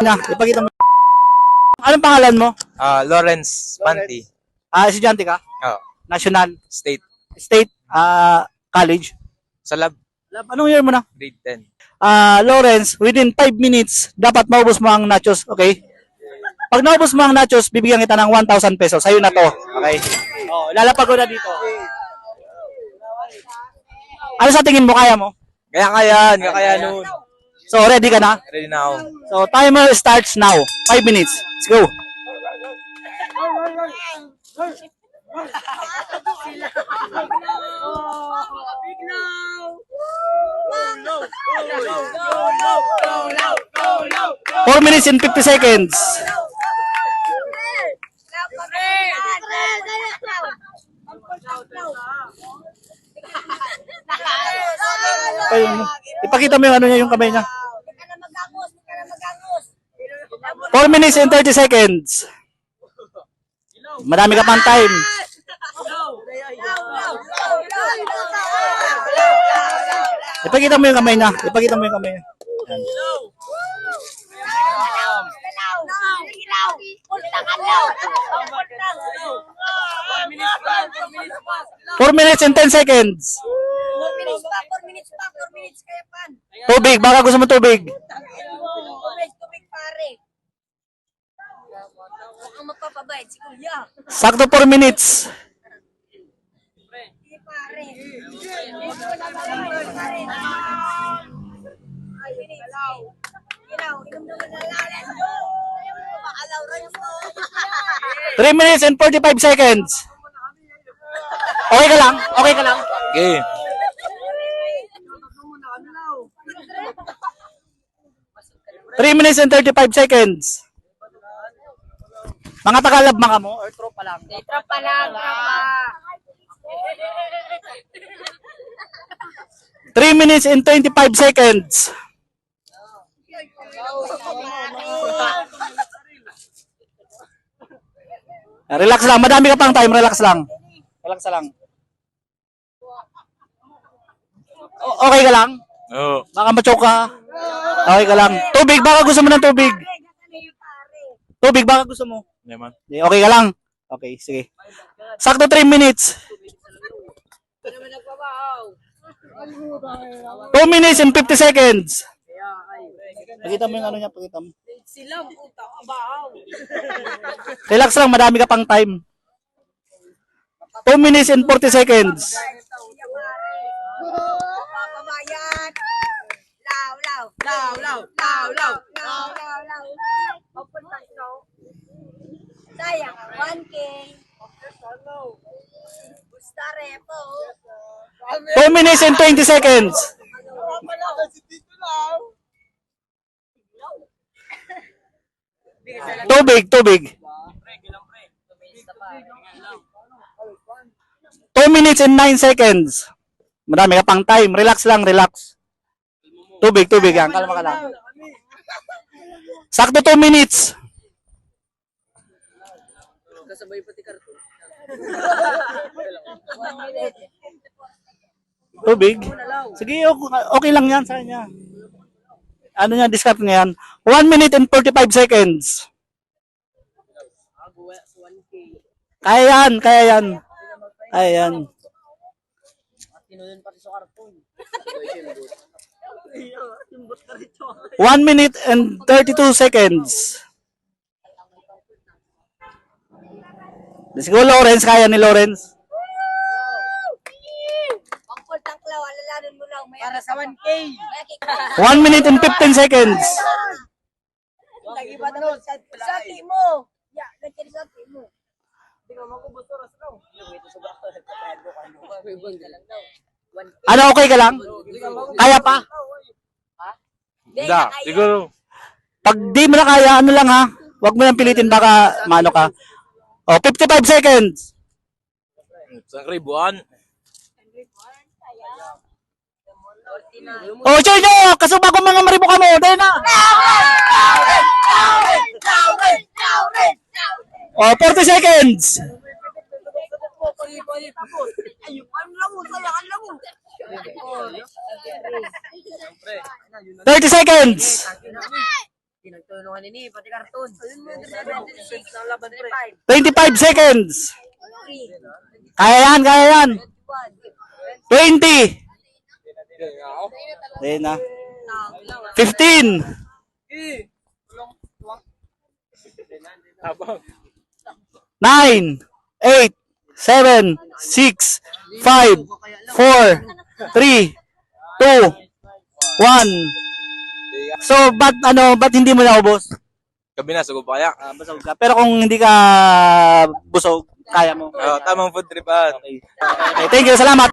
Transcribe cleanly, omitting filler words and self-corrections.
Na, ipakita mo. Anong pangalan mo? Lawrence Panti. Estudyante ka? Oh, National? State. State? College? Sa lab, Anong year mo na? grade 10. Lawrence, within 5 minutes, dapat maubos mo ang nachos, okay? Pag naubos mo ang nachos, bibigyan kita ng 1,000 pesos. Sa'yo na to, okay? Oh, lalapag ko na dito. Ano sa tingin mo, kaya mo? Kaya nun. So, ready ka na? Ready na ako. So, timer starts now. 5 minutes. Let's go. Four minutes and 50 seconds. Ipakita mo yung ano niya, yung kamay niya. 4 minutes and 30 seconds. Marami ka pang time. Ipakita mo yung kamay niya. Ipakita mo yung kamay niya. Yan. 4 minutes and 10 seconds. 4 minutes pa, 4 minutes kaya pan. Tubig, baka gusto mo tubig. Tubig pare. Huwag kang magpapabayad si Kuya. Sakto 4 minutes. Hindi pare. Ilaw, inom naman na lalan. Makalaw rin mo. 3 minutes and 45 seconds. Okay ka lang? Okay ka lang? Okay. 3 minutes and 35 seconds. Mga tagalabma ka mo or tropa lang? Tropa lang, tropa. 3 minutes and 25 seconds. Relax lang. Madami ka pang time. Relax lang. Relax lang. Okay ka lang? Oo. Baka ma-choke ka. Okay ka lang. Tubig. Baka gusto mo ng tubig. Tubig. Baka gusto mo. Naman. Okay ka lang? Okay. Sige. Sakto 3 minutes. 2 minutes and 50 seconds. Pakita mo yung ano niya. Pakita mo. Sila, puta ka bahaw. Relax lang, madami ka pang time. 2 minutes and 40 seconds. Papabayan. Law, law. Law, law. Law, law. Law, law, law. Papunta ko. Sayang, 1K. Gusta repo. 2 minutes and 20 seconds. Tubig, tubig. 2 minutes and 9 seconds. Marami ka pang time. Relax lang, relax. Tubig, tubig yan. Kalma ka lang. Sakto 2 minutes. Tubig. Sige, okay lang yan sa kanya. Ano niya, discard niya yan. 1 minute and 45 seconds. Kaya yan, kaya yan. Kaya yan. 1 minute and 32 seconds. Let's go, Lawrence. Kaya ni Lawrence. Pangkol tangklaw, alalanin mo lang. Para sa 1K. 1 minute and 15 seconds. Nag-iba naman sa mo. Ya, nagkiri sa mo. Ano, okay ka lang? Kaya pa? Hindi, siguro. Pag di mo na kaya, ano lang ha? Huwag mo nang pilitin, baka maano ka. O, 55 seconds. Sa kribuan. O, sure nyo! Kasubag ko mga maribo ka mo. Dahil na! O, 40 seconds. 30 seconds. Pinagtulungan ni pati karton. 25 seconds. Kaya yan, kaya yan. 20. Ayun na. 15. 9, 8, 7, 6, 5, 4, 3, 2, 1. So, ba't hindi mo naubos? Gabi na, sugo pa kaya. Busog ka. Pero kung hindi ka busog, kaya mo. Tamang food trip, ah. Okay, thank you. Salamat.